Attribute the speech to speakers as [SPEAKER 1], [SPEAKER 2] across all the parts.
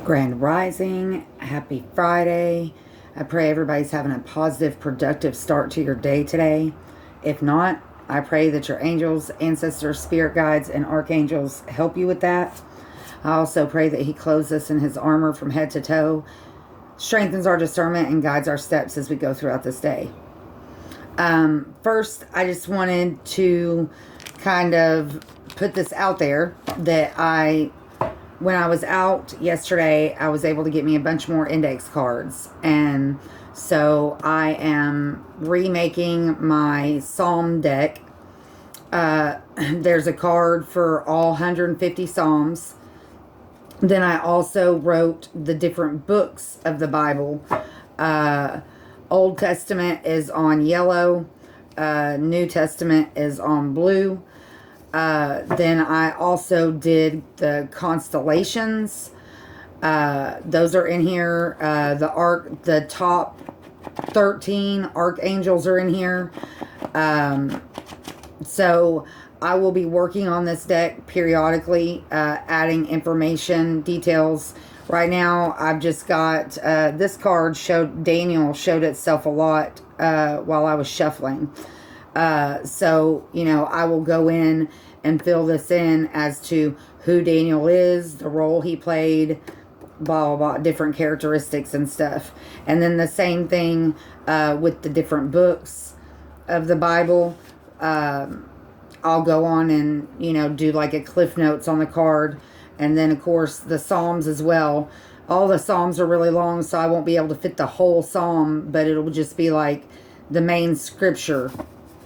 [SPEAKER 1] Grand Rising, happy Friday. I pray everybody's having a positive, productive start to your day today. If not, I pray that your angels, ancestors, spirit guides, and archangels help you with that. I also pray that He clothes us in His armor from head to toe, strengthens our discernment, and guides our steps as we go throughout this day. First, I just wanted to kind of put this out there that when I was out yesterday, I was able to get me a bunch more index cards. And so I am remaking my Psalm deck. There's a card for all 150 Psalms. Then I also wrote the different books of the Bible. Old Testament is on yellow. New Testament is on blue. Then I also did the constellations. Those are in here. The top 13 archangels are in here. So I will be working on this deck periodically, adding information, details. Right now, I've just got this card Daniel showed itself a lot while I was shuffling. So, I will go in and fill this in as to who Daniel is, the role he played, blah, blah, blah, different characteristics and stuff. And then the same thing with the different books of the Bible. I'll go on and, do like a cliff notes on the card. And then, of course, the Psalms as well. All the Psalms are really long, so I won't be able to fit the whole Psalm, but it'll just be like the main scripture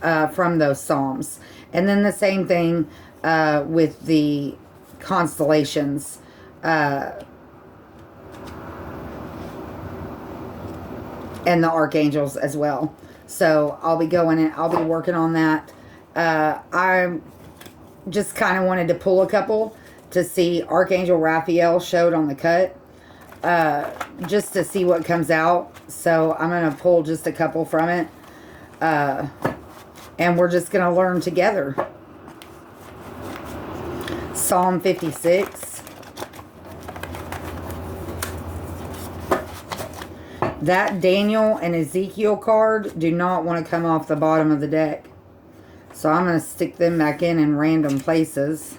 [SPEAKER 1] from those Psalms. And then the same thing with the constellations. And the archangels as well. So I'll be working on that. I just kind of wanted to pull a couple to see. Archangel Raphael showed on the cut. Just to see what comes out. So I'm going to pull just a couple from it. And we're just going to learn together. Psalm 56. That Daniel and Ezekiel card do not want to come off the bottom of the deck. So I'm going to stick them back in random places.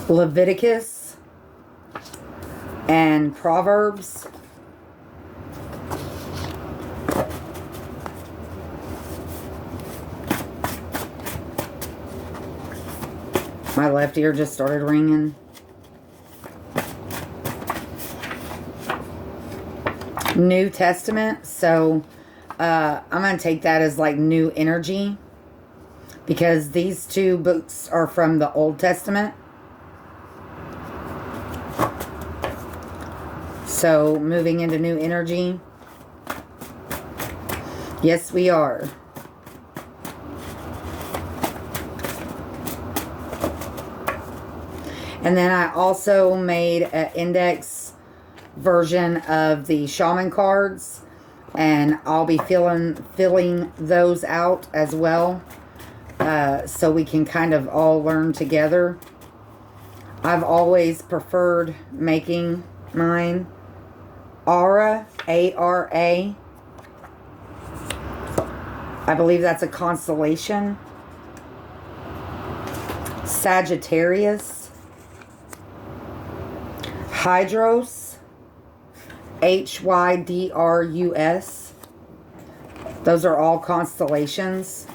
[SPEAKER 1] Leviticus and Proverbs. My left ear just started ringing. New Testament. So I'm going to take that as like new energy, because these two books are from the Old Testament. So, moving into new energy. Yes, we are. And then I also made an index version of the shaman cards. And I'll be filling those out as well. So we can kind of all learn together. I've always preferred making mine Ara, A-R-A. I believe that's a constellation. Sagittarius. Hydrus. H-Y-D-R-U-S. Those are all constellations.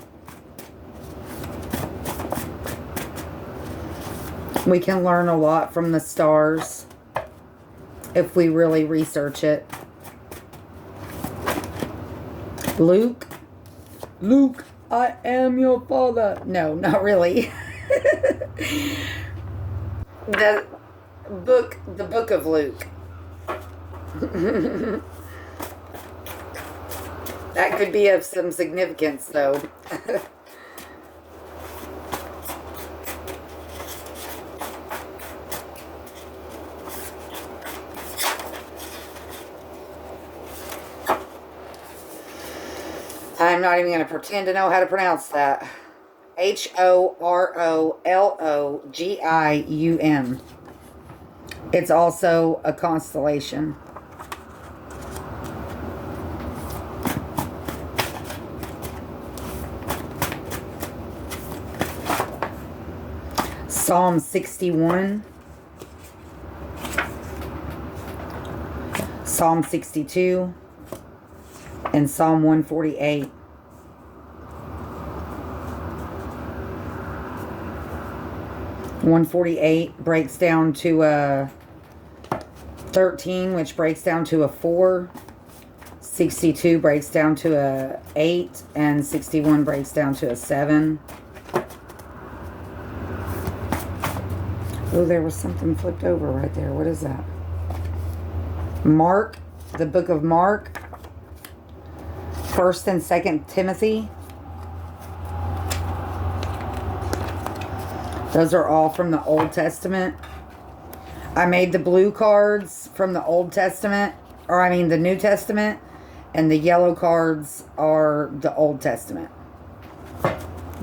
[SPEAKER 1] We can learn a lot from the stars if we really research it. Luke, I am your father. No, not really. The book of Luke. That could be of some significance, though. I'm not even going to pretend to know how to pronounce that. Horologium. It's also a constellation. Psalm 61. Psalm 62. And Psalm 148. Breaks down to a 13, which breaks down to a 4. 62 breaks down to a 8, and 61 breaks down to a 7. Oh, there was something flipped over right there. What is that? Mark, the book of Mark, 1st and 2nd Timothy. Those are all from the Old Testament. I made the blue cards from the Old Testament, or I mean the New Testament, and the yellow cards are the Old Testament.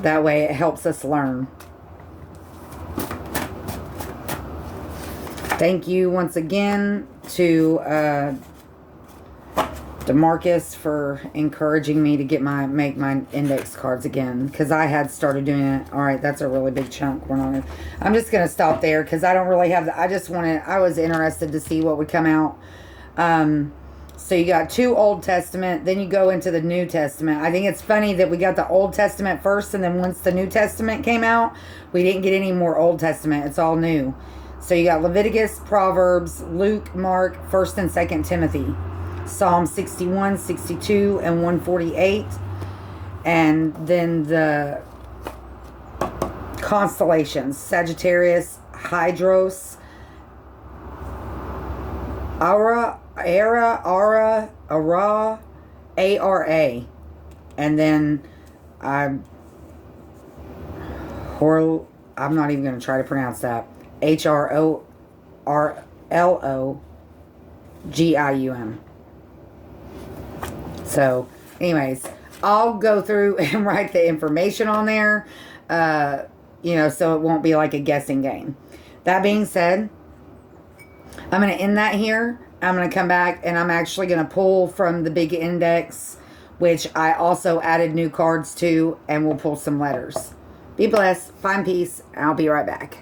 [SPEAKER 1] That way it helps us learn. Thank you once again to DeMarcus for encouraging me to make my index cards again, because I had started doing it. All right, that's a really big chunk. I'm just gonna stop there because I don't really have I was interested to see what would come out. So you got 2 Old Testament, then you go into the New Testament. I think it's funny that we got the Old Testament first, and then once the New Testament came out, we didn't get any more Old Testament. It's all new. So you got Leviticus, Proverbs, Luke, Mark, 1st and 2nd Timothy, Psalm 61, 62, and 148. And then the constellations, Sagittarius, Hydros, Ara, Ara, and then I'm not even going to try to pronounce that. HRORLOGIUM. So, anyways, I'll go through and write the information on there, so it won't be like a guessing game. That being said, I'm going to end that here. I'm going to come back and I'm actually going to pull from the big index, which I also added new cards to, and we'll pull some letters. Be blessed, find peace, and I'll be right back.